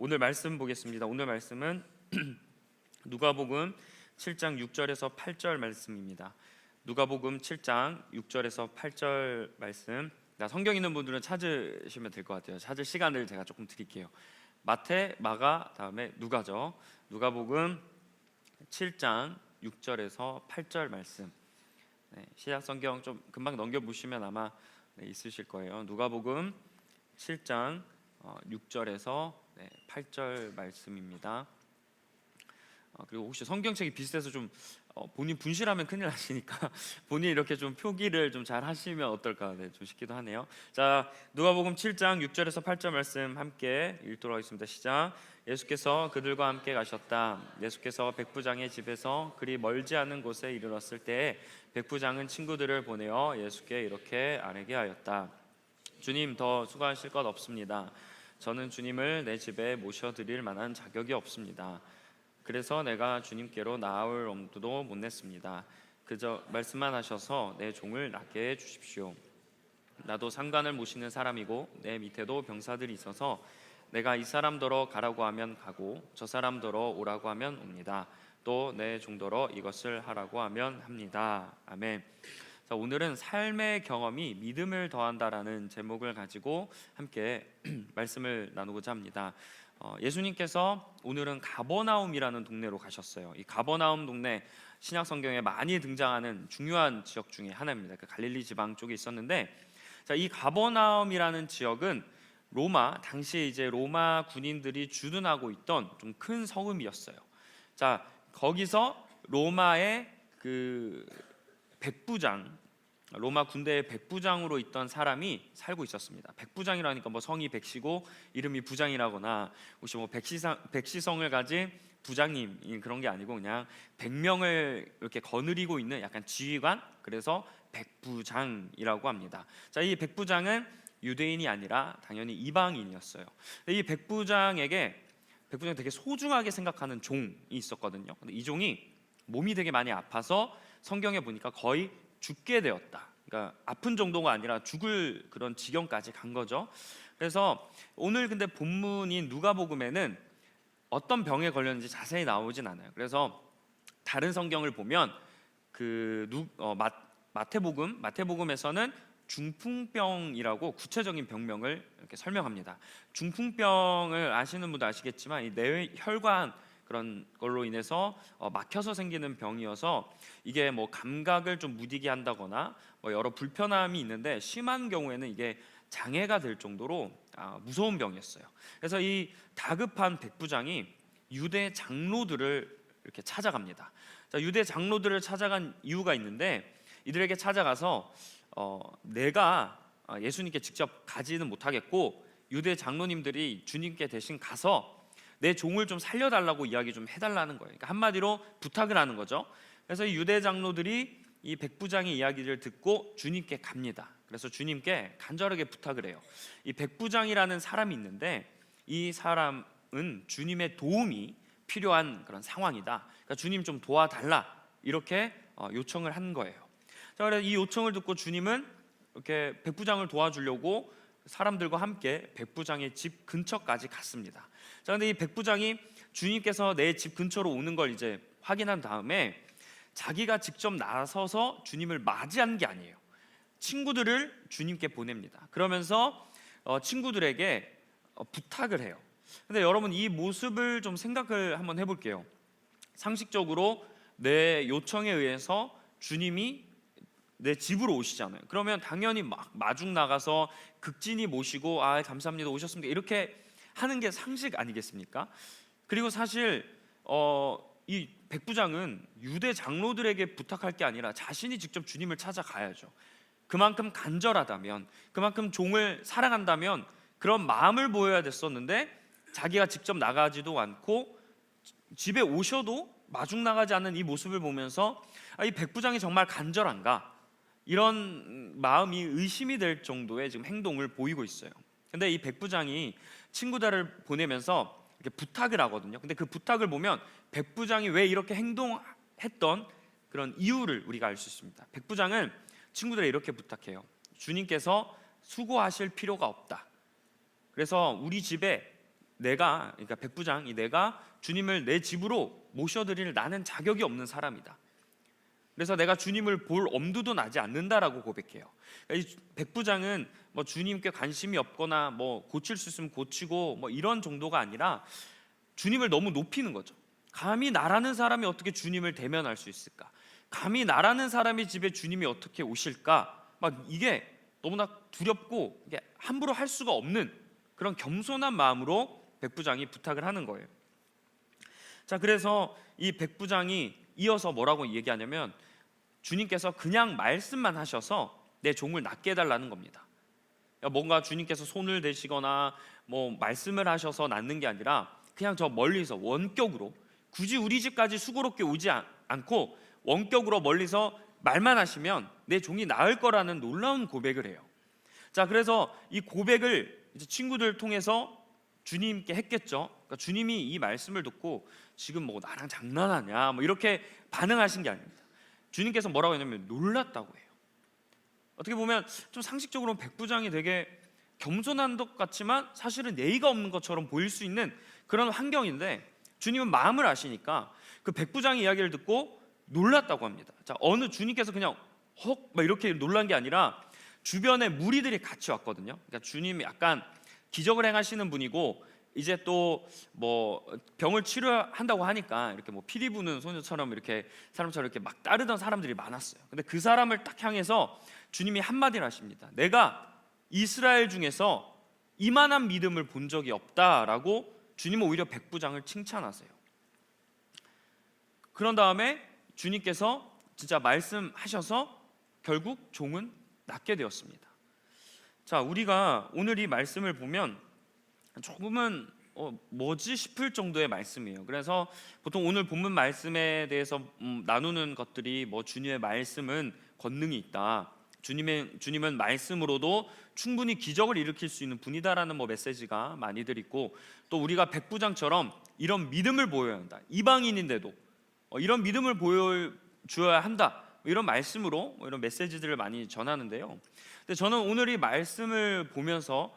오늘 말씀 보겠습니다. 오늘 말씀은 누가복음 7장 6절에서 8절 말씀입니다. 누가복음 7장 6절에서 8절 말씀. 성경 있는 분들은 찾으시면 될 것 같아요. 찾을 시간을 제가 조금 드릴게요. 마태, 마가, 다음에 누가죠. 누가복음 7장 6절에서 8절 말씀. 시작 성경 좀 금방 넘겨보시면 아마 있으실 거예요. 누가복음 7장 6절에서 8절 말씀입니다. 그리고 혹시 성경책이 비슷해서 좀 본인 분실하면 큰일 나시니까 본인 이렇게 좀 표기를 좀 잘 하시면 어떨까 좀 싶기도 하네요. 자, 누가복음 7장 6절에서 8절 말씀 함께 읽도록 하겠습니다. 시작. 예수께서 그들과 함께 가셨다. 예수께서 백부장의 집에서 그리 멀지 않은 곳에 이르렀을 때 백부장은 친구들을 보내어 예수께 이렇게 아뢰게 하였다. 주님, 더 수고하실 것 없습니다. 저는 주님을 내 집에 모셔드릴 만한 자격이 없습니다. 그래서 내가 주님께로 나아올 엄두도 못 냈습니다. 그저 말씀만 하셔서 내 종을 낫게 해주십시오. 나도 상관을 모시는 사람이고 내 밑에도 병사들이 있어서 내가 이 사람더러 가라고 하면 가고 저 사람더러 오라고 하면 옵니다. 또 내 종더러 이것을 하라고 하면 합니다. 아멘. 자, 오늘은 삶의 경험이 믿음을 더한다라는 제목을 가지고 함께 말씀을 나누고자 합니다. 예수님께서 오늘은 가버나움이라는 동네로 가셨어요. 이 가버나움 동네 신약 성경에 많이 등장하는 중요한 지역 중에 하나입니다. 그 갈릴리 지방 쪽에 있었는데, 자, 이 가버나움이라는 지역은 당시에 이제 로마 군인들이 주둔하고 있던 좀 큰 성읍이었어요. 자, 거기서 로마의 그 로마 군대의 백부장으로 있던 사람이 살고 있었습니다. 백부장이라니까 뭐 성이 백시고 이름이 부장이라거나 혹시 뭐 백시성을 가진 부장님 그런 게 아니고 그냥 100명을 이렇게 거느리고 있는 약간 지휘관, 그래서 백부장이라고 합니다. 자, 이 백부장은 유대인이 아니라 당연히 이방인이었어요. 이 백부장에게 되게 소중하게 생각하는 종이 있었거든요. 근데 이 종이 몸이 되게 많이 아파서 성경에 보니까 거의 죽게 되었다. 그러니까 아픈 정도가 아니라 죽을 그런 지경까지 간 거죠. 그래서 오늘 근데 본문인 누가복음에는 어떤 병에 걸렸는지 자세히 나오진 않아요. 그래서 다른 성경을 보면 마태복음에서는 중풍병이라고 구체적인 병명을 이렇게 설명합니다. 중풍병을 아시는 분도 아시겠지만 이 뇌혈관 그런 걸로 인해서 막혀서 생기는 병이어서 이게 뭐 감각을 좀 무디게 한다거나 뭐 여러 불편함이 있는데 심한 경우에는 이게 장애가 될 정도로 무서운 병이었어요. 그래서 이 다급한 백부장이 유대 장로들을 이렇게 찾아갑니다. 자, 유대 장로들을 찾아간 이유가 있는데, 이들에게 찾아가서 내가 예수님께 직접 가지는 못하겠고 유대 장로님들이 주님께 대신 가서 내 종을 좀 살려달라고 이야기 좀 해달라는 거예요. 그러니까 한마디로 부탁을 하는 거죠. 그래서 이 유대 장로들이 이 백부장의 이야기를 듣고 주님께 갑니다. 그래서 주님께 간절하게 부탁을 해요. 이 백부장이라는 사람이 있는데 이 사람은 주님의 도움이 필요한 그런 상황이다. 그러니까 주님 좀 도와달라, 이렇게 요청을 한 거예요. 자, 그래서 이 요청을 듣고 주님은 이렇게 백부장을 도와주려고 사람들과 함께 백부장의 집 근처까지 갔습니다. 자, 근데 이 백부장이 주님께서 내 집 근처로 오는 걸 이제 확인한 다음에 자기가 직접 나서서 주님을 맞이한 게 아니에요. 친구들을 주님께 보냅니다. 그러면서 친구들에게 부탁을 해요. 근데 여러분, 이 모습을 좀 생각을 한번 해볼게요. 상식적으로 내 요청에 의해서 주님이 내 집으로 오시잖아요. 그러면 당연히 막 마중 나가서 극진히 모시고 감사합니다, 오셨습니다, 이렇게 하는 게 상식 아니겠습니까? 그리고 사실 이 백부장은 유대 장로들에게 부탁할 게 아니라 자신이 직접 주님을 찾아가야죠. 그만큼 간절하다면, 그만큼 종을 사랑한다면 그런 마음을 보여야 됐었는데 자기가 직접 나가지도 않고 집에 오셔도 마중 나가지 않는 이 모습을 보면서 이 백부장이 정말 간절한가, 이런 마음이 의심이 될 정도의 지금 행동을 보이고 있어요. 근데 이 백부장이 친구들을 보내면서 이렇게 부탁을 하거든요. 근데 그 부탁을 보면 백부장이 왜 이렇게 행동했던 그런 이유를 우리가 알 수 있습니다. 백부장은 친구들에 이렇게 부탁해요. 주님께서 수고하실 필요가 없다. 그래서 우리 집에 그러니까 백부장이 내가 주님을 내 집으로 모셔드릴 나는 자격이 없는 사람이다. 그래서 내가 주님을 볼 엄두도 나지 않는다라고 고백해요. 그러니까 이 백부장은 뭐 주님께 관심이 없거나 뭐 고칠 수 있으면 고치고 뭐 이런 정도가 아니라 주님을 너무 높이는 거죠. 감히 나라는 사람이 어떻게 주님을 대면할 수 있을까? 감히 나라는 사람의 집에 주님이 어떻게 오실까? 막 이게 너무나 두렵고 이게 함부로 할 수가 없는 그런 겸손한 마음으로 백부장이 부탁을 하는 거예요. 자, 그래서 이 백부장이 이어서 뭐라고 얘기하냐면 주님께서 그냥 말씀만 하셔서 내 종을 낫게 해달라는 겁니다. 뭔가 주님께서 손을 대시거나 뭐 말씀을 하셔서 낫는 게 아니라 그냥 저 멀리서 원격으로, 굳이 우리 집까지 수고롭게 오지 않고 원격으로 멀리서 말만 하시면 내 종이 나을 거라는 놀라운 고백을 해요. 자, 그래서 이 고백을 이제 친구들 통해서 주님께 했겠죠. 그러니까 주님이 이 말씀을 듣고 지금 뭐 나랑 장난하냐 뭐 이렇게 반응하신 게 아닙니다. 주님께서 뭐라고 했냐면 놀랐다고 해요. 어떻게 보면 좀 상식적으로는 백부장이 되게 겸손한 것 같지만 사실은 예의가 없는 것처럼 보일 수 있는 그런 환경인데 주님은 마음을 아시니까 그 백부장의 이야기를 듣고 놀랐다고 합니다. 자, 어느 주님께서 그냥 헉 막 이렇게 놀란 게 아니라 주변에 무리들이 같이 왔거든요. 그러니까 주님이 약간 기적을 행하시는 분이고 이제 또 뭐 병을 치료한다고 하니까 이렇게 뭐 피리 부는 소녀처럼 이렇게 사람처럼 이렇게 막 따르던 사람들이 많았어요. 근데 그 사람을 딱 향해서 주님이 한마디를 하십니다. 내가 이스라엘 중에서 이만한 믿음을 본 적이 없다라고 주님은 오히려 백부장을 칭찬하세요. 그런 다음에 주님께서 진짜 말씀하셔서 결국 종은 낫게 되었습니다. 자, 우리가 오늘 이 말씀을 보면 조금은 뭐지 싶을 정도의 말씀이에요. 그래서 보통 오늘 본문 말씀에 대해서 나누는 것들이 뭐 주님의 말씀은 권능이 있다, 주님은 말씀으로도 충분히 기적을 일으킬 수 있는 분이다라는 뭐 메시지가 많이들 있고, 또 우리가 백부장처럼 이런 믿음을 보여야 한다, 이방인인데도 이런 믿음을 보여줘야 한다, 이런 말씀으로 이런 메시지들을 많이 전하는데요. 근데 저는 오늘 이 말씀을 보면서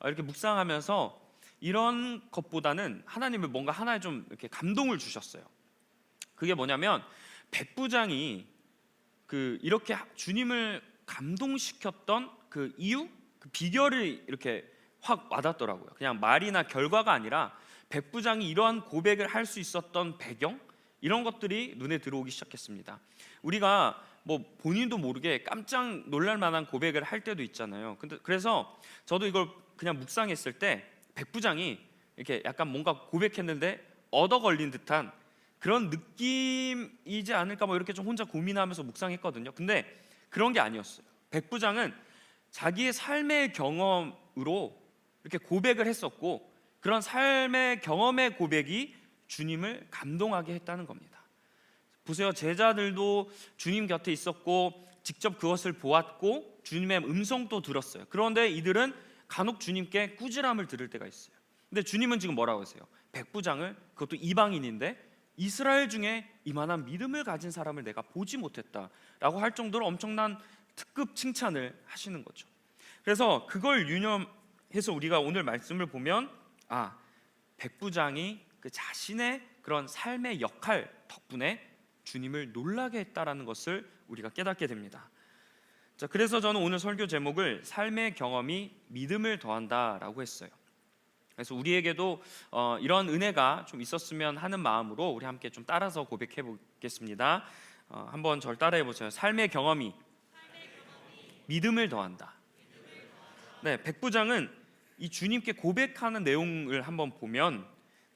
이렇게 묵상하면서 이런 것보다는 하나님이 뭔가 하나에 좀 이렇게 감동을 주셨어요. 그게 뭐냐면 백부장이 이렇게 주님을 감동시켰던 그 이유, 그 비결이 이렇게 확 와닿더라고요. 그냥 말이나 결과가 아니라 백부장이 이러한 고백을 할 수 있었던 배경, 이런 것들이 눈에 들어오기 시작했습니다. 우리가 뭐 본인도 모르게 깜짝 놀랄 만한 고백을 할 때도 있잖아요. 그래서 저도 이걸 그냥 묵상했을 때 백부장이 이렇게 약간 뭔가 고백했는데 얻어 걸린 듯한 그런 느낌이지 않을까 뭐 이렇게 좀 혼자 고민하면서 묵상했거든요. 근데 그런 게 아니었어요. 백부장은 자기의 삶의 경험으로 이렇게 고백을 했었고, 그런 삶의 경험의 고백이 주님을 감동하게 했다는 겁니다. 보세요, 제자들도 주님 곁에 있었고 직접 그것을 보았고 주님의 음성도 들었어요. 그런데 이들은 간혹 주님께 꾸지람을 들을 때가 있어요. 근데 주님은 지금 뭐라고 하세요? 백부장을, 그것도 이방인인데 이스라엘 중에 이만한 믿음을 가진 사람을 내가 보지 못했다라고 할 정도로 엄청난 특급 칭찬을 하시는 거죠. 그래서 그걸 유념해서 우리가 오늘 말씀을 보면 백부장이 그 자신의 그런 삶의 역할 덕분에 주님을 놀라게 했다라는 것을 우리가 깨닫게 됩니다. 자, 그래서 저는 오늘 설교 제목을 삶의 경험이 믿음을 더한다라고 했어요. 그래서 우리에게도 이런 은혜가 좀 있었으면 하는 마음으로 우리 함께 좀 따라서 고백해 보겠습니다. 한번 절 따라해 보세요. 삶의 경험이 믿음을 더한다. 네, 백부장은 이 주님께 고백하는 내용을 한번 보면,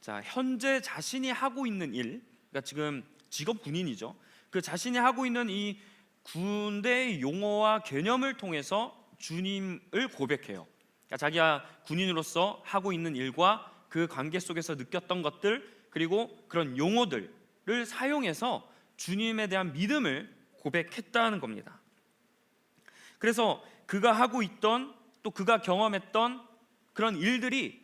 자, 현재 자신이 하고 있는 일, 그러니까 지금 직업 군인이죠. 그 자신이 하고 있는 이 군대의 용어와 개념을 통해서 주님을 고백해요. 그러니까 자기가 군인으로서 하고 있는 일과 그 관계 속에서 느꼈던 것들, 그리고 그런 용어들을 사용해서 주님에 대한 믿음을 고백했다는 겁니다. 그래서 그가 하고 있던, 또 그가 경험했던 그런 일들이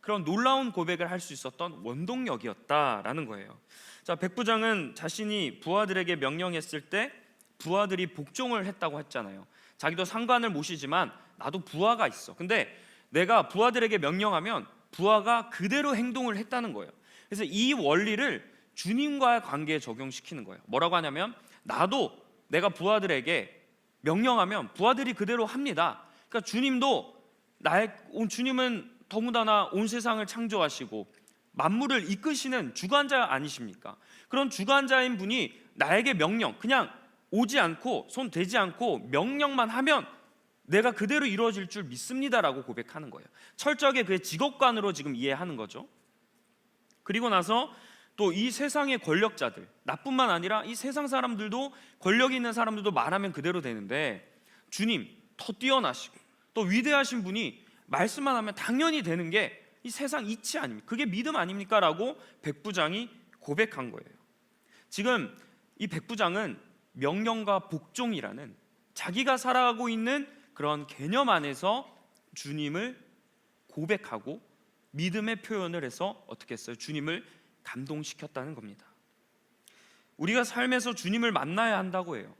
그런 놀라운 고백을 할 수 있었던 원동력이었다라는 거예요. 자, 백부장은 자신이 부하들에게 명령했을 때 부하들이 복종을 했다고 했잖아요. 자기도 상관을 모시지만 나도 부하가 있어. 근데 내가 부하들에게 명령하면 부하가 그대로 행동을 했다는 거예요. 그래서 이 원리를 주님과의 관계에 적용시키는 거예요. 뭐라고 하냐면 나도 내가 부하들에게 명령하면 부하들이 그대로 합니다. 그러니까 주님은 더군다나 온 세상을 창조하시고 만물을 이끄시는 주관자 아니십니까? 그런 주관자인 분이 나에게 명령, 그냥 오지 않고 손 대지 않고 명령만 하면 내가 그대로 이루어질 줄 믿습니다라고 고백하는 거예요. 철저하게 그의 직업관으로 지금 이해하는 거죠. 그리고 나서 또 이 세상의 권력자들, 나뿐만 아니라 이 세상 사람들도, 권력 있는 사람들도 말하면 그대로 되는데 주님 더 뛰어나시고 또 위대하신 분이 말씀만 하면 당연히 되는 게 이 세상 이치 아닙니까? 그게 믿음 아닙니까? 라고 백부장이 고백한 거예요. 지금 이 백부장은 명령과 복종이라는 자기가 살아가고 있는 그런 개념 안에서 주님을 고백하고 믿음의 표현을 해서 어떻게 했어요? 주님을 감동시켰다는 겁니다. 우리가 삶에서 주님을 만나야 한다고 해요.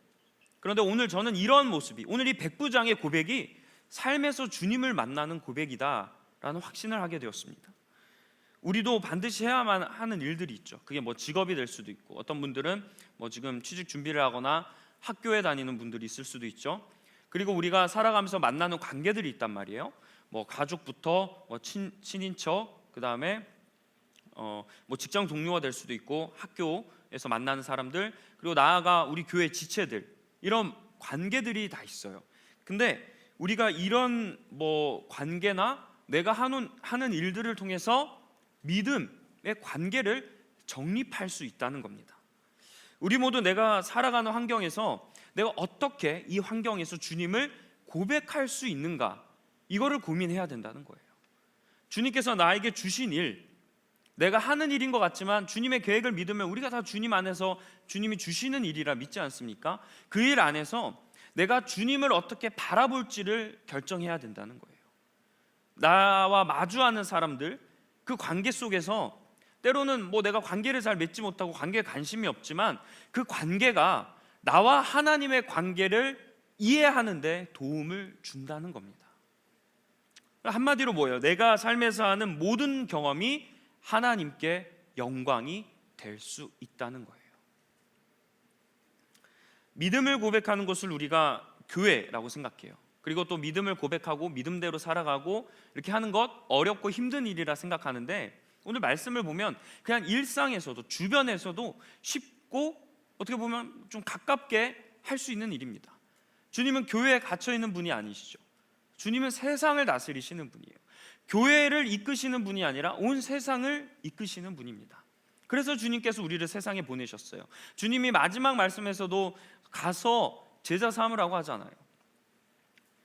그런데 오늘 저는 이런 모습이, 오늘 이 백부장의 고백이 삶에서 주님을 만나는 고백이다라는 확신을 하게 되었습니다. 우리도 반드시 해야만 하는 일들이 있죠. 그게 뭐 직업이 될 수도 있고, 어떤 분들은 뭐 지금 취직 준비를 하거나 학교에 다니는 분들이 있을 수도 있죠. 그리고 우리가 살아가면서 만나는 관계들이 있단 말이에요. 뭐 가족부터 뭐 친인척, 그 다음에 뭐 직장 동료가 될 수도 있고, 학교에서 만나는 사람들, 그리고 나아가 우리 교회 지체들, 이런 관계들이 다 있어요. 근데 우리가 이런 뭐 관계나 내가 하는 일들을 통해서 믿음의 관계를 정립할 수 있다는 겁니다. 우리 모두 내가 살아가는 환경에서 내가 어떻게 이 환경에서 주님을 고백할 수 있는가, 이거를 고민해야 된다는 거예요. 주님께서 나에게 주신 일, 내가 하는 일인 것 같지만 주님의 계획을 믿으면 우리가 다 주님 안에서 주님이 주시는 일이라 믿지 않습니까? 그 일 안에서 내가 주님을 어떻게 바라볼지를 결정해야 된다는 거예요. 나와 마주하는 사람들, 그 관계 속에서 때로는 뭐 내가 관계를 잘 맺지 못하고 관계에 관심이 없지만 그 관계가 나와 하나님의 관계를 이해하는 데 도움을 준다는 겁니다. 한마디로 뭐예요? 내가 삶에서 하는 모든 경험이 하나님께 영광이 될 수 있다는 거예요. 믿음을 고백하는 것을 우리가 교회라고 생각해요. 그리고 또 믿음을 고백하고 믿음대로 살아가고 이렇게 하는 것 어렵고 힘든 일이라 생각하는데, 오늘 말씀을 보면 그냥 일상에서도 주변에서도 쉽고 어떻게 보면 좀 가깝게 할 수 있는 일입니다. 주님은 교회에 갇혀 있는 분이 아니시죠. 주님은 세상을 다스리시는 분이에요. 교회를 이끄시는 분이 아니라 온 세상을 이끄시는 분입니다. 그래서 주님께서 우리를 세상에 보내셨어요. 주님이 마지막 말씀에서도 가서 제자 삼으라고 하잖아요.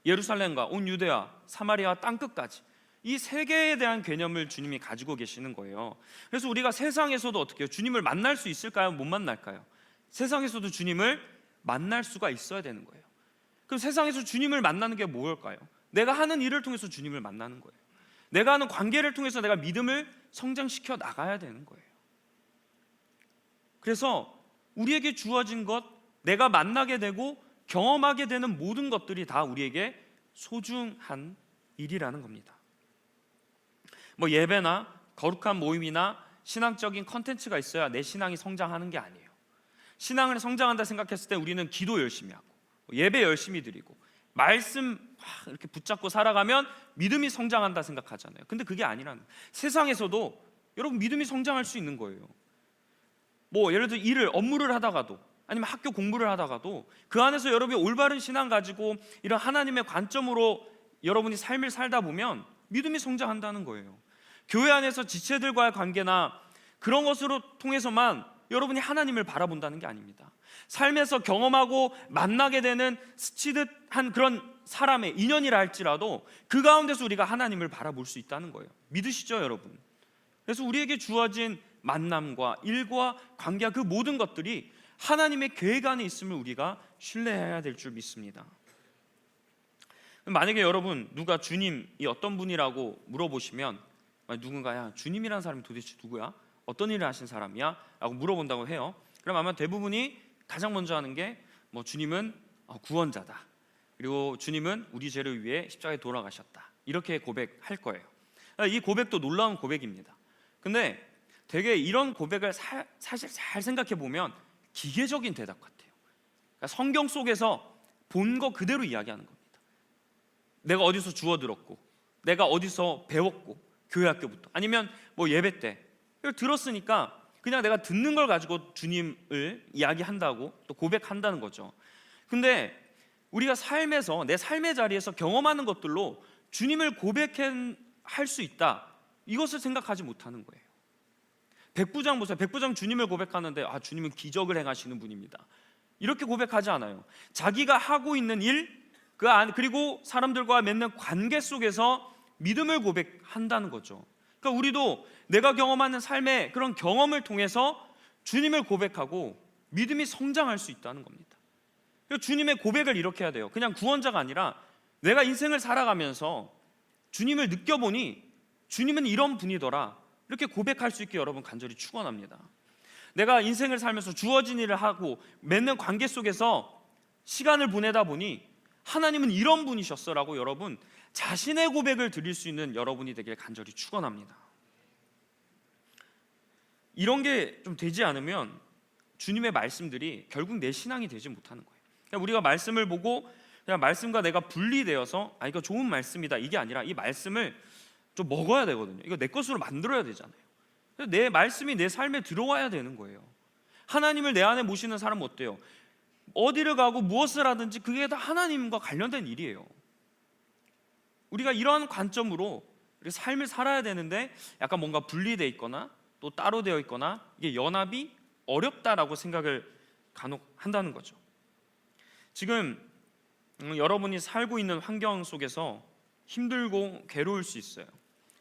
예루살렘과 온 유대아, 사마리아 땅끝까지 이 세계에 대한 개념을 주님이 가지고 계시는 거예요. 그래서 우리가 세상에서도 어떻게 해요? 주님을 만날 수 있을까요? 못 만날까요? 세상에서도 주님을 만날 수가 있어야 되는 거예요. 그럼 세상에서 주님을 만나는 게 뭘까요? 내가 하는 일을 통해서 주님을 만나는 거예요. 내가 하는 관계를 통해서 내가 믿음을 성장시켜 나가야 되는 거예요. 그래서 우리에게 주어진 것, 내가 만나게 되고 경험하게 되는 모든 것들이 다 우리에게 소중한 일이라는 겁니다. 뭐 예배나 거룩한 모임이나 신앙적인 컨텐츠가 있어야 내 신앙이 성장하는 게 아니에요. 신앙을 성장한다 생각했을 때 우리는 기도 열심히 하고 예배 열심히 드리고 말씀 이렇게 붙잡고 살아가면 믿음이 성장한다 생각하잖아요. 근데 그게 아니라는 거예요. 세상에서도 여러분 믿음이 성장할 수 있는 거예요. 뭐 예를 들어 업무를 하다가도, 아니면 학교 공부를 하다가도 그 안에서 여러분이 올바른 신앙 가지고 이런 하나님의 관점으로 여러분이 삶을 살다 보면 믿음이 성장한다는 거예요. 교회 안에서 지체들과의 관계나 그런 것으로 통해서만 여러분이 하나님을 바라본다는 게 아닙니다. 삶에서 경험하고 만나게 되는 스치듯한 그런 사람의 인연이라 할지라도 그 가운데서 우리가 하나님을 바라볼 수 있다는 거예요. 믿으시죠, 여러분? 그래서 우리에게 주어진 만남과 일과 관계와 그 모든 것들이 하나님의 계획 안에 있음을 우리가 신뢰해야 될 줄 믿습니다. 만약에 여러분 누가 주님이 어떤 분이라고 물어보시면, 누군가 야 주님이라는 사람이 도대체 누구야? 어떤 일을 하신 사람이야? 라고 물어본다고 해요. 그럼 아마 대부분이 가장 먼저 하는 게 뭐 주님은 구원자다, 그리고 주님은 우리 죄를 위해 십자가에 돌아가셨다, 이렇게 고백할 거예요. 이 고백도 놀라운 고백입니다. 근데 되게 이런 고백을 사실 잘 생각해 보면 기계적인 대답 같아요. 그러니까 성경 속에서 본 거 그대로 이야기하는 겁니다. 내가 어디서 주워 들었고, 내가 어디서 배웠고, 교회 학교부터, 아니면 뭐 예배 때 이걸 들었으니까 그냥 내가 듣는 걸 가지고 주님을 이야기한다고 또 고백한다는 거죠. 근데 우리가 삶에서, 내 삶의 자리에서 경험하는 것들로 주님을 고백할 수 있다, 이것을 생각하지 못하는 거예요. 백부장 보세요. 백부장 주님을 고백하는데 주님은 기적을 행하시는 분입니다, 이렇게 고백하지 않아요. 자기가 하고 있는 일, 그리고 사람들과 맺는 관계 속에서 믿음을 고백한다는 거죠. 그러니까 우리도 내가 경험하는 삶의 그런 경험을 통해서 주님을 고백하고 믿음이 성장할 수 있다는 겁니다. 주님의 고백을 이렇게 해야 돼요. 그냥 구원자가 아니라 내가 인생을 살아가면서 주님을 느껴보니 주님은 이런 분이더라, 이렇게 고백할 수 있게 여러분 간절히 축원합니다. 내가 인생을 살면서 주어진 일을 하고 맺는 관계 속에서 시간을 보내다 보니 하나님은 이런 분이셨어라고 여러분 자신의 고백을 드릴 수 있는 여러분이 되길 간절히 축원합니다. 이런 게 좀 되지 않으면 주님의 말씀들이 결국 내 신앙이 되지 못하는 거예요. 그러니까 우리가 말씀을 보고 그냥 말씀과 내가 분리되어서 이거 좋은 말씀이다, 이게 아니라 이 말씀을 좀 먹어야 되거든요. 이거 내 것으로 만들어야 되잖아요. 내 말씀이 내 삶에 들어와야 되는 거예요. 하나님을 내 안에 모시는 사람은 어때요? 어디를 가고 무엇을 하든지 그게 다 하나님과 관련된 일이에요. 우리가 이러한 관점으로 우리 삶을 살아야 되는데 약간 뭔가 분리되어 있거나 또 따로 되어 있거나 이게 연합이 어렵다라고 생각을 간혹 한다는 거죠. 지금 여러분이 살고 있는 환경 속에서 힘들고 괴로울 수 있어요.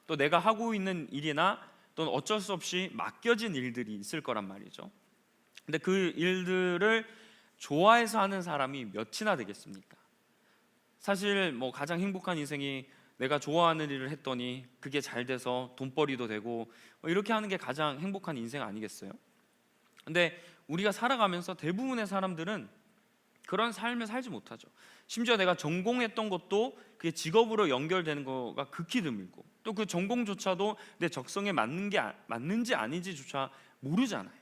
또 내가 하고 있는 일이나 또는 어쩔 수 없이 맡겨진 일들이 있을 거란 말이죠. 근데 그 일들을 좋아해서 하는 사람이 몇이나 되겠습니까? 사실 뭐 가장 행복한 인생이 내가 좋아하는 일을 했더니 그게 잘 돼서 돈벌이도 되고 이렇게 하는 게 가장 행복한 인생 아니겠어요? 근데 우리가 살아가면서 대부분의 사람들은 그런 삶을 살지 못하죠. 심지어 내가 전공했던 것도 그게 직업으로 연결되는 거가 극히 드물고 또 그 전공조차도 내 적성에 맞는지 아닌지조차 모르잖아요.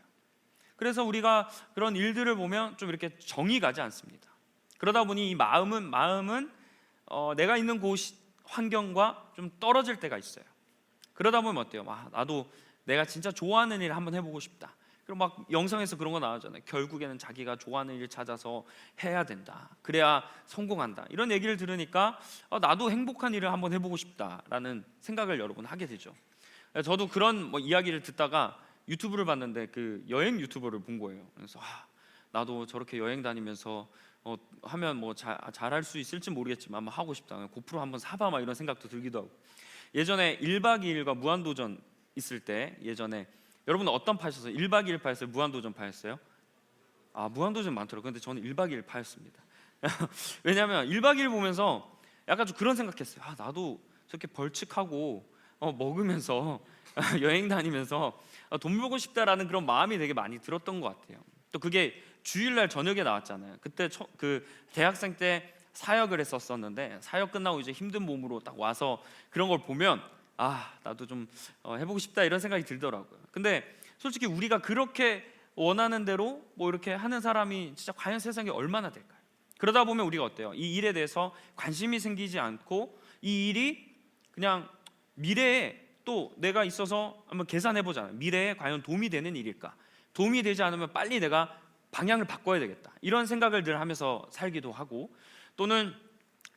그래서 우리가 그런 일들을 보면 좀 이렇게 정이 가지 않습니다. 그러다 보니 이 마음은 내가 있는 곳 환경과 좀 떨어질 때가 있어요. 그러다 보면 어때요? 나도 내가 진짜 좋아하는 일 한번 해보고 싶다. 그리고 막 영상에서 그런 거 나오잖아요. 결국에는 자기가 좋아하는 일 찾아서 해야 된다, 그래야 성공한다, 이런 얘기를 들으니까 나도 행복한 일을 한번 해보고 싶다라는 생각을 여러분 하게 되죠. 저도 그런 이야기를 듣다가 유튜브를 봤는데 그 여행 유튜버를 본 거예요. 그래서 나도 저렇게 여행 다니면서 하면 잘할 수 있을지 모르겠지만 한번 하고 싶다, 고프로 한번 사봐, 이런 생각도 들기도 하고. 예전에 1박 2일과 무한도전 있을 때, 예전에 여러분은 어떤 파셨어요? 1박 2일 파였어요? 무한도전 파였어요? 무한도전 많더라고요. 근데 저는 1박 2일 파였습니다. 왜냐하면 1박 2일 보면서 약간 좀 그런 생각했어요. 나도 저렇게 벌칙하고 먹으면서 여행 다니면서 돈 벌고 싶다라는 그런 마음이 되게 많이 들었던 것 같아요. 또 그게 주일날 저녁에 나왔잖아요. 그때 그 대학생 때 사역을 했었는데 사역 끝나고 이제 힘든 몸으로 딱 와서 그런 걸 보면 나도 좀 해보고 싶다, 이런 생각이 들더라고요. 근데 솔직히 우리가 그렇게 원하는 대로 이렇게 하는 사람이 진짜 과연 세상에 얼마나 될까요? 그러다 보면 우리가 어때요? 이 일에 대해서 관심이 생기지 않고 이 일이 그냥 미래에 또 내가 있어서 한번 계산해보잖아요. 미래에 과연 도움이 되는 일일까? 도움이 되지 않으면 빨리 내가 방향을 바꿔야 되겠다, 이런 생각을 늘 하면서 살기도 하고, 또는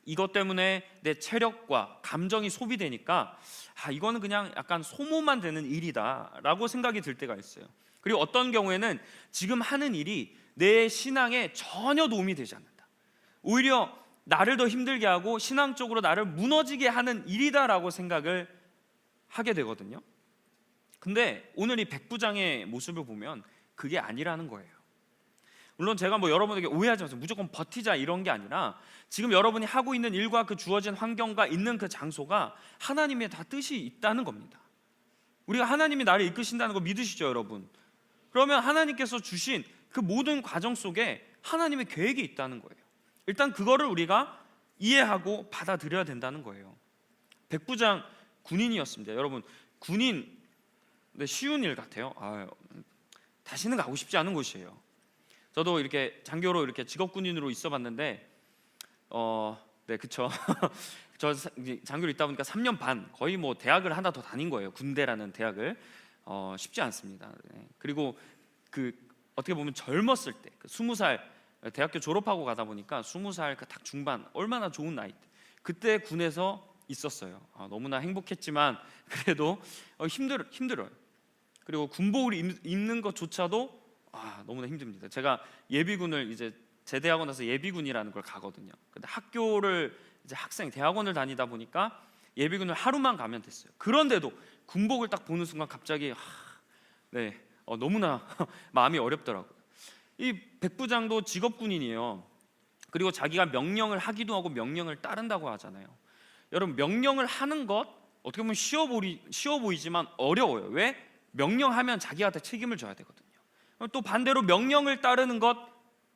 이것 때문에 내 체력과 감정이 소비되니까 이거는 그냥 약간 소모만 되는 일이다 라고 생각이 들 때가 있어요. 그리고 어떤 경우에는 지금 하는 일이 내 신앙에 전혀 도움이 되지 않는다, 오히려 나를 더 힘들게 하고 신앙적으로 나를 무너지게 하는 일이다라고 생각을 하게 되거든요. 근데 오늘 이 백부장의 모습을 보면 그게 아니라는 거예요. 물론 제가 여러분에게 오해하지 마세요. 무조건 버티자 이런 게 아니라 지금 여러분이 하고 있는 일과 그 주어진 환경과 있는 그 장소가 하나님의 다 뜻이 있다는 겁니다. 우리가 하나님이 나를 이끄신다는 거 믿으시죠, 여러분? 그러면 하나님께서 주신 그 모든 과정 속에 하나님의 계획이 있다는 거예요. 일단 그거를 우리가 이해하고 받아들여야 된다는 거예요. 백부장 군인이었습니다. 여러분, 군인 쉬운 일 같아요. 다시는 가고 싶지 않은 곳이에요. 저도 이렇게 장교로 이렇게 직업군인으로 있어봤는데, 네, 그쵸. 저 장교로 있다 보니까 3년 반, 거의 뭐 대학을 하나 더 다닌 거예요. 군대라는 대학을. 쉽지 않습니다. 네. 그리고 그 어떻게 보면 젊었을 때, 20살 대학교 졸업하고 가다 보니까 20살 딱 중반, 얼마나 좋은 나이 때, 그때 군에서 있었어요. 너무나 행복했지만 그래도 힘들어요. 그리고 군복을 입는 것조차도 너무나 힘듭니다. 제가 예비군을 이제 제대하고 나서 예비군이라는 걸 가거든요. 근데 학교를 이제 대학원을 다니다 보니까 예비군을 하루만 가면 됐어요. 그런데도 군복을 딱 보는 순간 갑자기 너무나 마음이 어렵더라고요. 이 백부장도 직업군인이에요. 그리고 자기가 명령을 하기도 하고 명령을 따른다고 하잖아요. 여러분, 명령을 하는 것 어떻게 보면 쉬워 보이지만 어려워요. 왜? 명령하면 자기한테 책임을 져야 되거든요. 또 반대로 명령을 따르는 것,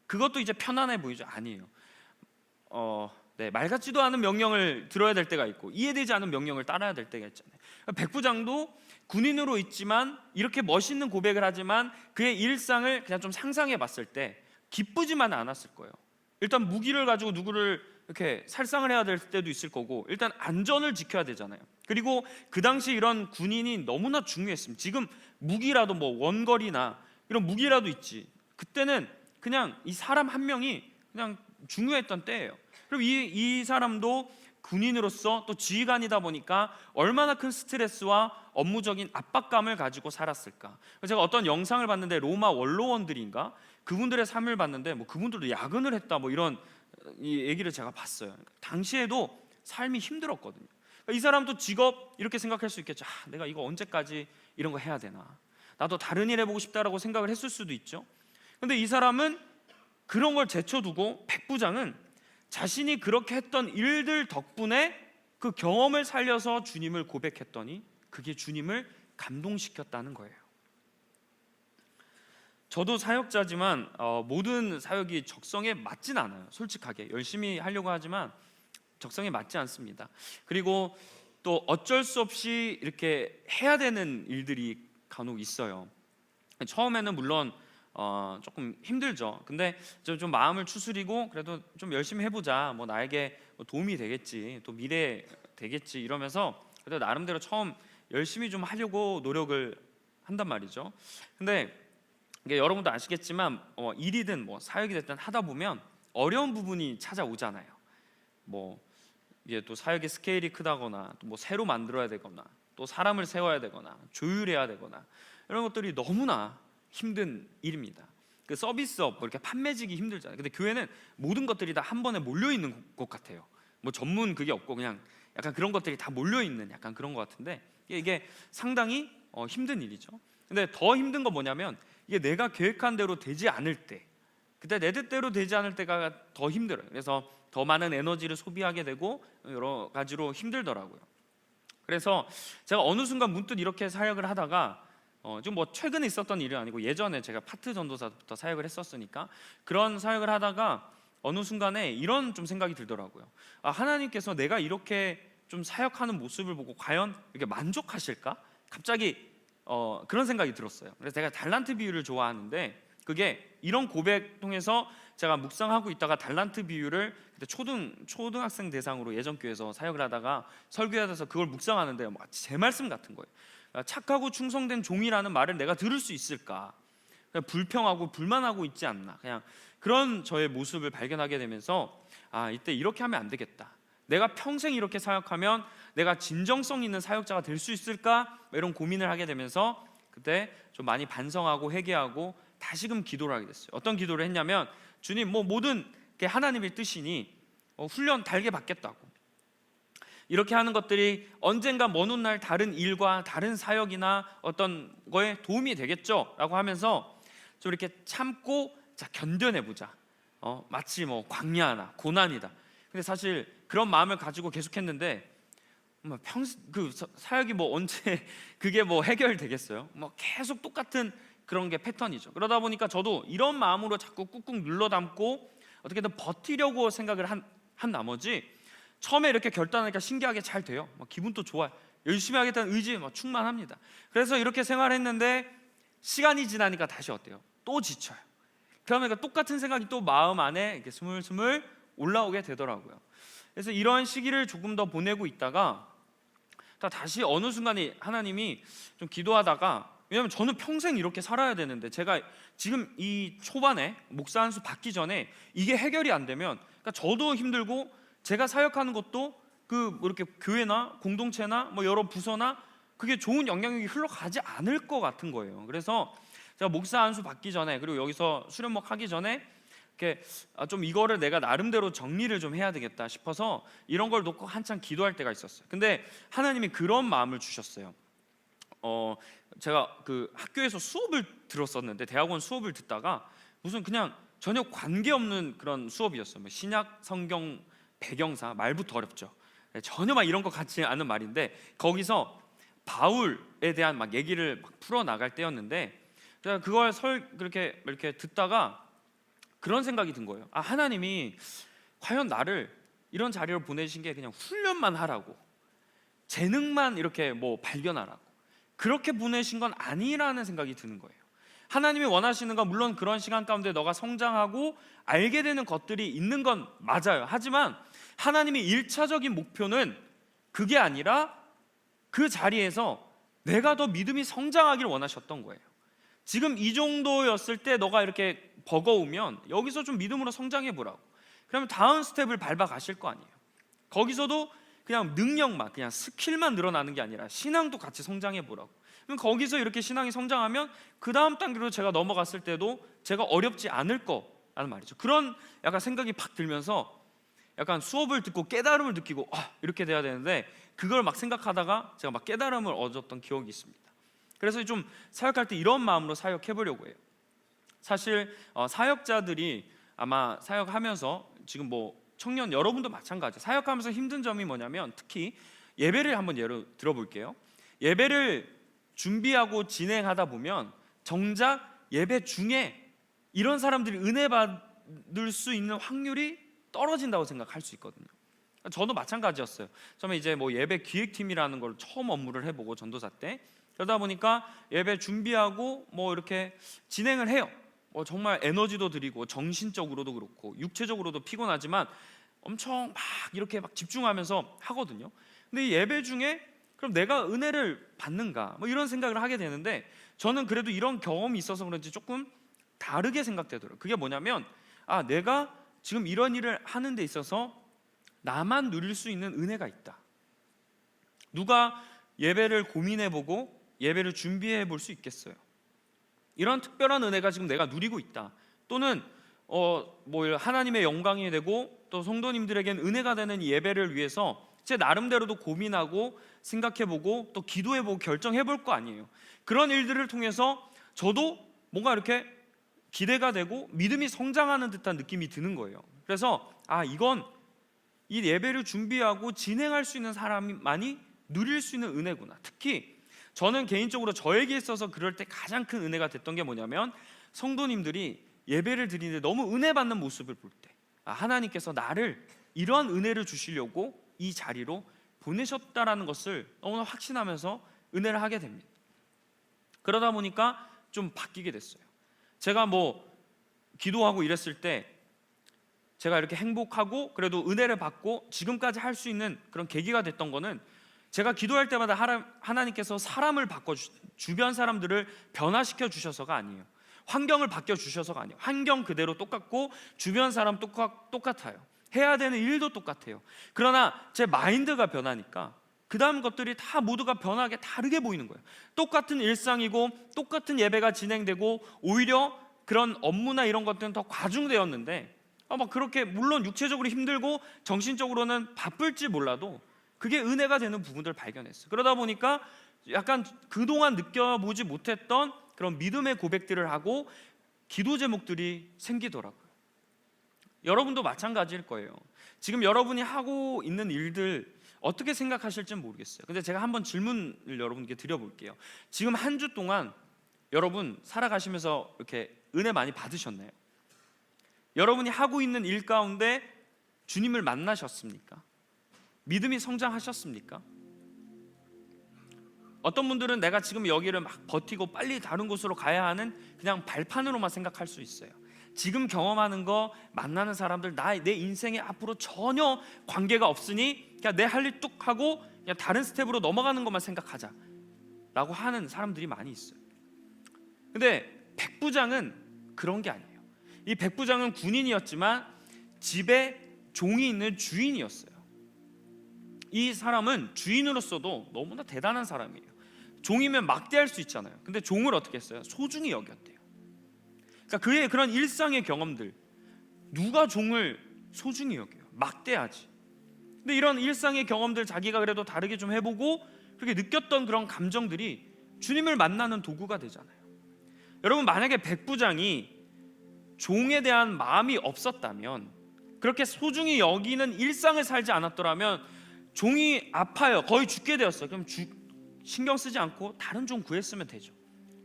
그것도 이제 편안해 보이죠? 아니에요. 말 같지도 않은 명령을 들어야 될 때가 있고 이해되지 않은 명령을 따라야 될 때가 있잖아요. 백부장도 군인으로 있지만 이렇게 멋있는 고백을 하지만 그의 일상을 그냥 좀 상상해 봤을 때 기쁘지만 않았을 거예요. 일단 무기를 가지고 누구를 이렇게 살상을 해야 될 때도 있을 거고, 일단 안전을 지켜야 되잖아요. 그리고 그 당시 이런 군인이 너무나 중요했습니다. 지금 무기라도 뭐 원거리나 이런 무기라도 있지, 그때는 그냥 이 사람 한 명이 그냥 중요했던 때예요. 그리고 이 사람도 군인으로서 또 지휘관이다 보니까 얼마나 큰 스트레스와 업무적인 압박감을 가지고 살았을까. 제가 어떤 영상을 봤는데 로마 원로원들인가 그분들의 삶을 봤는데 뭐 그분들도 야근을 했다 뭐 이런 이 얘기를 제가 봤어요. 당시에도 삶이 힘들었거든요. 이 사람도 직업 이렇게 생각할 수 있겠죠. 내가 이거 언제까지 이런 거 해야 되나, 나도 다른 일 해보고 싶다라고 생각을 했을 수도 있죠. 근데 이 사람은 그런 걸 제쳐두고, 백부장은 자신이 그렇게 했던 일들 덕분에 그 경험을 살려서 주님을 고백했더니 그게 주님을 감동시켰다는 거예요. 저도 사역자지만 모든 사역이 적성에 맞진 않아요. 솔직하게 열심히 하려고 하지만 적성에 맞지 않습니다. 그리고 또 어쩔 수 없이 이렇게 해야 되는 일들이 간혹 있어요. 처음에는 물론 조금 힘들죠. 근데 좀 마음을 추스리고 그래도 좀 열심히 해보자, 뭐 나에게 도움이 되겠지, 또 미래 되겠지 이러면서 그래도 나름대로 처음 열심히 좀 하려고 노력을 한단 말이죠. 근데 이게 여러분도 아시겠지만 일이든 뭐 사역이 됐든 하다 보면 어려운 부분이 찾아오잖아요. 뭐 이게 또 사역의 스케일이 크다거나 또 뭐 새로 만들어야 되거나 또 사람을 세워야 되거나 조율해야 되거나 이런 것들이 너무나 힘든 일입니다. 그 서비스업 뭐 이렇게 판매직이 힘들잖아요. 근데 교회는 모든 것들이 다 한 번에 몰려 있는 곳 같아요. 뭐 전문 그게 없고 그냥 약간 그런 것들이 다 몰려 있는 약간 그런 것 같은데 이게 상당히 힘든 일이죠. 근데 더 힘든 건 뭐냐면 이게 내가 계획한 대로 되지 않을 때, 그때 내 뜻대로 되지 않을 때가 더 힘들어요. 그래서 더 많은 에너지를 소비하게 되고 여러 가지로 힘들더라고요. 그래서 제가 어느 순간 문득 이렇게 사역을 하다가 좀 뭐 최근에 있었던 일은 아니고 예전에 제가 파트 전도사부터 사역을 했었으니까 그런 사역을 하다가 어느 순간에 이런 좀 생각이 들더라고요. 하나님께서 내가 이렇게 좀 사역하는 모습을 보고 과연 이렇게 만족하실까? 갑자기 그런 생각이 들었어요. 그래서 제가 달란트 비유를 좋아하는데 그게 이런 고백 통해서 제가 묵상하고 있다가 달란트 비유를 그때 초등학생 대상으로 예전 교회에서 사역을 하다가 설교해야 돼서 그걸 묵상하는데 마치 제 말씀 같은 거예요. 착하고 충성된 종이라는 말을 내가 들을 수 있을까? 그냥 불평하고 불만하고 있지 않나? 그냥 그런 저의 모습을 발견하게 되면서 이때 이렇게 하면 안 되겠다. 내가 평생 이렇게 사역하면 내가 진정성 있는 사역자가 될 수 있을까? 이런 고민을 하게 되면서 그때 좀 많이 반성하고 회개하고 다시금 기도를 하게 됐어요. 어떤 기도를 했냐면 주님, 뭐 모든 게 하나님의 뜻이니 훈련 달게 받겠다고, 이렇게 하는 것들이 언젠가 먼 훗날 다른 일과 다른 사역이나 어떤 거에 도움이 되겠죠? 라고 하면서 좀 이렇게 참고 견뎌내보자. 마치 뭐 광야나 고난이다. 근데 사실 그런 마음을 가지고 계속했는데 그 사역이 뭐 언제 그게 뭐 해결되겠어요? 뭐 계속 똑같은 그런 게 패턴이죠. 그러다 보니까 저도 이런 마음으로 자꾸 꾹꾹 눌러 담고 어떻게든 버티려고 생각을 한 나머지 처음에 이렇게 결단하니까 신기하게 잘 돼요. 막 기분도 좋아요. 열심히 하겠다는 의지에 막 충만합니다. 그래서 이렇게 생활했는데 시간이 지나니까 다시 어때요? 또 지쳐요. 그러니까 똑같은 생각이 또 마음 안에 이렇게 스물스물 올라오게 되더라고요. 그래서 이런 시기를 조금 더 보내고 있다가 다시 어느 순간에 하나님이 좀 기도하다가, 왜냐면 저는 평생 이렇게 살아야 되는데 제가 지금 이 초반에 목사 한 수 받기 전에 이게 해결이 안 되면, 그러니까 저도 힘들고 제가 사역하는 것도 그 뭐 이렇게 교회나 공동체나 뭐 여러 부서나 그게 좋은 영향력이 흘러가지 않을 것 같은 거예요. 그래서 제가 목사 한 수 받기 전에, 그리고 여기서 수련목 하기 전에 이렇게 좀 이거를 내가 나름대로 정리를 좀 해야 되겠다 싶어서 이런 걸 놓고 한참 기도할 때가 있었어요. 근데 하나님이 그런 마음을 주셨어요. 제가 그 학교에서 수업을 들었었는데, 대학원 수업을 듣다가 무슨 그냥 전혀 관계없는 그런 수업이었어요. 뭐 신약 성경 배경사, 말부터 어렵죠. 전혀 막 이런 거 같지 않은 말인데 거기서 바울에 대한 막 얘기를 막 풀어 나갈 때였는데, 제가 그걸 그렇게 이렇게 듣다가 그런 생각이 든 거예요. 하나님이 과연 나를 이런 자리로 보내신 게 그냥 훈련만 하라고, 재능만 이렇게 뭐 발견하라고, 그렇게 보내신 건 아니라는 생각이 드는 거예요. 하나님이 원하시는 건 물론 그런 시간 가운데 너가 성장하고 알게 되는 것들이 있는 건 맞아요. 하지만 하나님의 1차적인 목표는 그게 아니라 그 자리에서 내가 더 믿음이 성장하기를 원하셨던 거예요. 지금 이 정도였을 때 너가 이렇게 버거우면 여기서 좀 믿음으로 성장해 보라고. 그러면 다음 스텝을 밟아 가실 거 아니에요. 거기서도 그냥 능력만, 그냥 스킬만 늘어나는 게 아니라 신앙도 같이 성장해 보라고. 그럼 거기서 이렇게 신앙이 성장하면 그 다음 단계로 제가 넘어갔을 때도 제가 어렵지 않을 거라는 말이죠. 그런 약간 생각이 팍 들면서 약간 수업을 듣고 깨달음을 느끼고 이렇게 돼야 되는데, 그걸 막 생각하다가 제가 막 깨달음을 얻었던 기억이 있습니다. 그래서 좀 사역할 때 이런 마음으로 사역해 보려고 해요. 사실 사역자들이 아마 사역하면서 지금 뭐 청년 여러분도 마찬가지예요. 사역하면서 힘든 점이 뭐냐면, 특히 예배를 한번 예로 들어볼게요. 예배를 준비하고 진행하다 보면 정작 예배 중에 이런 사람들이 은혜 받을 수 있는 확률이 떨어진다고 생각할 수 있거든요. 저도 마찬가지였어요. 처음에 이제 뭐 예배 기획팀이라는 걸 처음 업무를 해보고 전도사 때, 그러다 보니까 예배 준비하고 뭐 이렇게 진행을 해요. 정말 에너지도 드리고 정신적으로도 그렇고 육체적으로도 피곤하지만 엄청 막 이렇게 막 집중하면서 하거든요. 근데 이 예배 중에 그럼 내가 은혜를 받는가 뭐 이런 생각을 하게 되는데, 저는 그래도 이런 경험이 있어서 그런지 조금 다르게 생각되더라고요. 그게 뭐냐면, 내가 지금 이런 일을 하는 데 있어서 나만 누릴 수 있는 은혜가 있다. 누가 예배를 고민해보고 예배를 준비해 볼 수 있겠어요? 이런 특별한 은혜가 지금 내가 누리고 있다. 또는 뭐 하나님의 영광이 되고 또 성도님들에겐 은혜가 되는 예배를 위해서 제 나름대로도 고민하고 생각해보고 또 기도해보고 결정해볼 거 아니에요. 그런 일들을 통해서 저도 뭔가 이렇게 기대가 되고 믿음이 성장하는 듯한 느낌이 드는 거예요. 그래서 이건 이 예배를 준비하고 진행할 수 있는 사람만이 누릴 수 있는 은혜구나. 특히 저는 개인적으로 저에게 있어서 그럴 때 가장 큰 은혜가 됐던 게 뭐냐면, 성도님들이 예배를 드리는데 너무 은혜 받는 모습을 볼 때 하나님께서 나를 이러한 은혜를 주시려고 이 자리로 보내셨다라는 것을 너무나 확신하면서 은혜를 하게 됩니다. 그러다 보니까 좀 바뀌게 됐어요. 제가 뭐 기도하고 이랬을 때 제가 이렇게 행복하고 그래도 은혜를 받고 지금까지 할 수 있는 그런 계기가 됐던 거는, 제가 기도할 때마다 하나님께서 사람을 바꿔 주변 사람들을 변화시켜 주셔서가 아니에요. 환경을 바뀌어 주셔서가 아니에요. 환경 그대로 똑같고 주변 사람 똑같아요. 해야 되는 일도 똑같아요. 그러나 제 마인드가 변하니까 그 다음 것들이 다 모두가 변하게 다르게 보이는 거예요. 똑같은 일상이고 똑같은 예배가 진행되고 오히려 그런 업무나 이런 것들은 더 과중되었는데, 막 그렇게 물론 육체적으로 힘들고 정신적으로는 바쁠지 몰라도 그게 은혜가 되는 부분들을 발견했어요. 그러다 보니까 약간 그동안 느껴보지 못했던 그런 믿음의 고백들을 하고 기도 제목들이 생기더라고요. 여러분도 마찬가지일 거예요. 지금 여러분이 하고 있는 일들 어떻게 생각하실지는 모르겠어요. 근데 제가 한번 질문을 여러분께 드려볼게요. 지금 한 주 동안 여러분 살아가시면서 이렇게 은혜 많이 받으셨나요? 여러분이 하고 있는 일 가운데 주님을 만나셨습니까? 믿음이 성장하셨습니까? 어떤 분들은 내가 지금 여기를 막 버티고 빨리 다른 곳으로 가야 하는 그냥 발판으로만 생각할 수 있어요. 지금 경험하는 거, 만나는 사람들, 내 인생에 앞으로 전혀 관계가 없으니 그냥 내 할 일 뚝 하고 그냥 다른 스텝으로 넘어가는 것만 생각하자 라고 하는 사람들이 많이 있어요. 근데 백부장은 그런 게 아니에요. 이 백부장은 군인이었지만 집에 종이 있는 주인이었어요. 이 사람은 주인으로서도 너무나 대단한 사람이에요. 종이면 막대할 수 있잖아요. 근데 종을 어떻게 했어요? 소중히 여겼대요. 그러니까 그의 그런 일상의 경험들, 누가 종을 소중히 여겨요? 막대하지. 근데 이런 일상의 경험들 자기가 그래도 다르게 좀 해보고 그렇게 느꼈던 그런 감정들이 주님을 만나는 도구가 되잖아요. 여러분, 만약에 백부장이 종에 대한 마음이 없었다면, 그렇게 소중히 여기는 일상을 살지 않았더라면 종이 아파요, 거의 죽게 되었어요. 그럼 신경 쓰지 않고 다른 종 구했으면 되죠.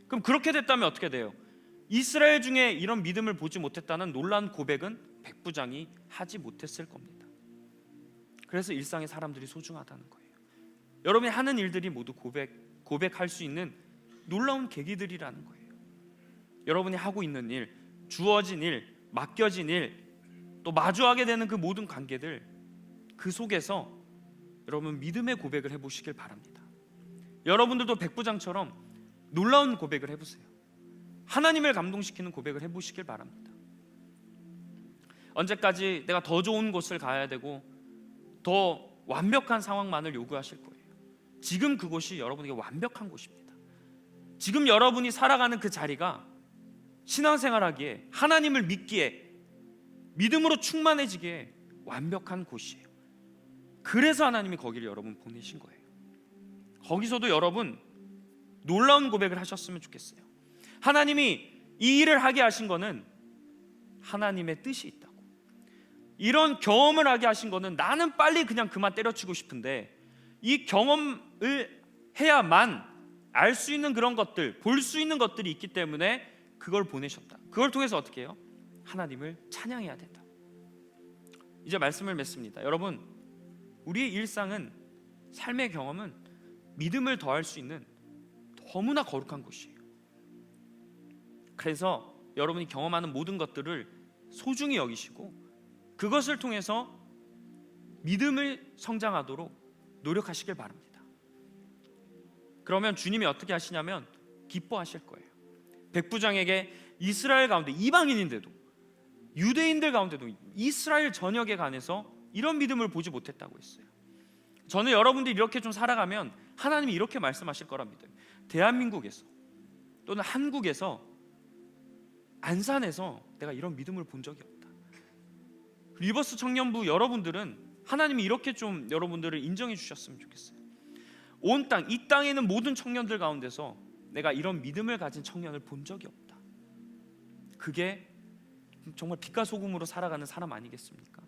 그럼 그렇게 됐다면 어떻게 돼요? 이스라엘 중에 이런 믿음을 보지 못했다는 놀라운 고백은 백부장이 하지 못했을 겁니다. 그래서 일상의 사람들이 소중하다는 거예요. 여러분이 하는 일들이 모두 고백할 수 있는 놀라운 계기들이라는 거예요. 여러분이 하고 있는 일, 주어진 일, 맡겨진 일, 또 마주하게 되는 그 모든 관계들, 그 속에서 여러분 믿음의 고백을 해보시길 바랍니다. 여러분들도 백부장처럼 놀라운 고백을 해보세요. 하나님을 감동시키는 고백을 해보시길 바랍니다. 언제까지 내가 더 좋은 곳을 가야 되고 더 완벽한 상황만을 요구하실 거예요? 지금 그곳이 여러분에게 완벽한 곳입니다. 지금 여러분이 살아가는 그 자리가 신앙생활하기에, 하나님을 믿기에, 믿음으로 충만해지기에 완벽한 곳이에요. 그래서 하나님이 거기를 여러분 보내신 거예요. 거기서도 여러분 놀라운 고백을 하셨으면 좋겠어요. 하나님이 이 일을 하게 하신 거는 하나님의 뜻이 있다고. 이런 경험을 하게 하신 거는 나는 빨리 그냥 그만 때려치고 싶은데 이 경험을 해야만 알 수 있는 그런 것들, 볼 수 있는 것들이 있기 때문에 그걸 보내셨다. 그걸 통해서 어떻게 해요? 하나님을 찬양해야 된다. 이제 말씀을 맺습니다. 여러분, 우리의 일상은, 삶의 경험은 믿음을 더할 수 있는 너무나 거룩한 곳이에요. 그래서 여러분이 경험하는 모든 것들을 소중히 여기시고 그것을 통해서 믿음을 성장하도록 노력하시길 바랍니다. 그러면 주님이 어떻게 하시냐면 기뻐하실 거예요. 백부장에게 이스라엘 가운데, 이방인인데도, 유대인들 가운데도 이스라엘 전역에 관해서 이런 믿음을 보지 못했다고 했어요. 저는 여러분들이 이렇게 좀 살아가면 하나님이 이렇게 말씀하실 거라 믿어요. 대한민국에서 또는 한국에서, 안산에서 내가 이런 믿음을 본 적이 없다. 리버스 청년부 여러분들은 하나님이 이렇게 좀 여러분들을 인정해 주셨으면 좋겠어요. 온 땅, 이 땅에 있는 모든 청년들 가운데서 내가 이런 믿음을 가진 청년을 본 적이 없다. 그게 정말 빛과 소금으로 살아가는 사람 아니겠습니까?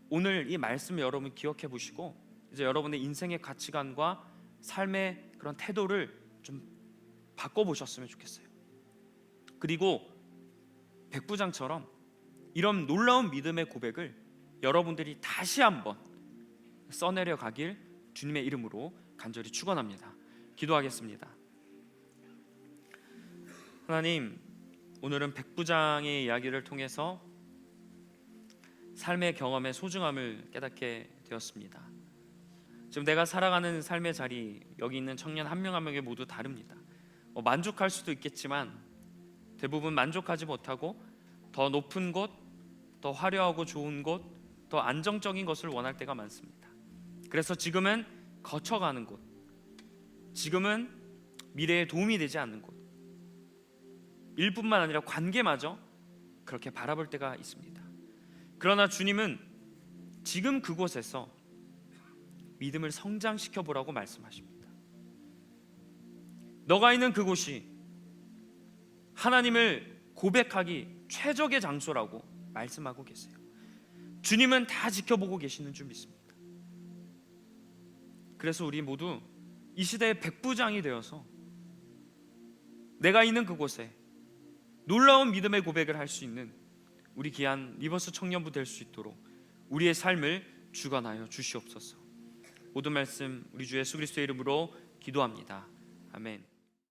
오늘 이 말씀을 여러분 기억해 보시고 이제 여러분의 인생의 가치관과 삶의 그런 태도를 좀 바꿔보셨으면 좋겠어요. 그리고 백부장처럼 이런 놀라운 믿음의 고백을 여러분들이 다시 한번 써내려 가길 주님의 이름으로 간절히 축원합니다. 기도하겠습니다. 하나님, 오늘은 백부장의 이야기를 통해서 삶의 경험의 소중함을 깨닫게 되었습니다. 지금 내가 살아가는 삶의 자리, 여기 있는 청년 한 명 한 명이 모두 다릅니다. 만족할 수도 있겠지만 대부분 만족하지 못하고 더 높은 곳, 더 화려하고 좋은 곳, 더 안정적인 것을 원할 때가 많습니다. 그래서 지금은 거쳐가는 곳, 지금은 미래에 도움이 되지 않는 곳, 일뿐만 아니라 관계마저 그렇게 바라볼 때가 있습니다. 그러나 주님은 지금 그곳에서 믿음을 성장시켜 보라고 말씀하십니다. 너가 있는 그곳이 하나님을 고백하기 최적의 장소라고 말씀하고 계세요. 주님은 다 지켜보고 계시는 줄 믿습니다. 그래서 우리 모두 이 시대의 백부장이 되어서 내가 있는 그곳에 놀라운 믿음의 고백을 할 수 있는 우리 귀한 리버스 청년부 될 수 있도록 우리의 삶을 주관하여 주시옵소서. 모든 말씀 우리 주 예수 그리스도의 이름으로 기도합니다. 아멘.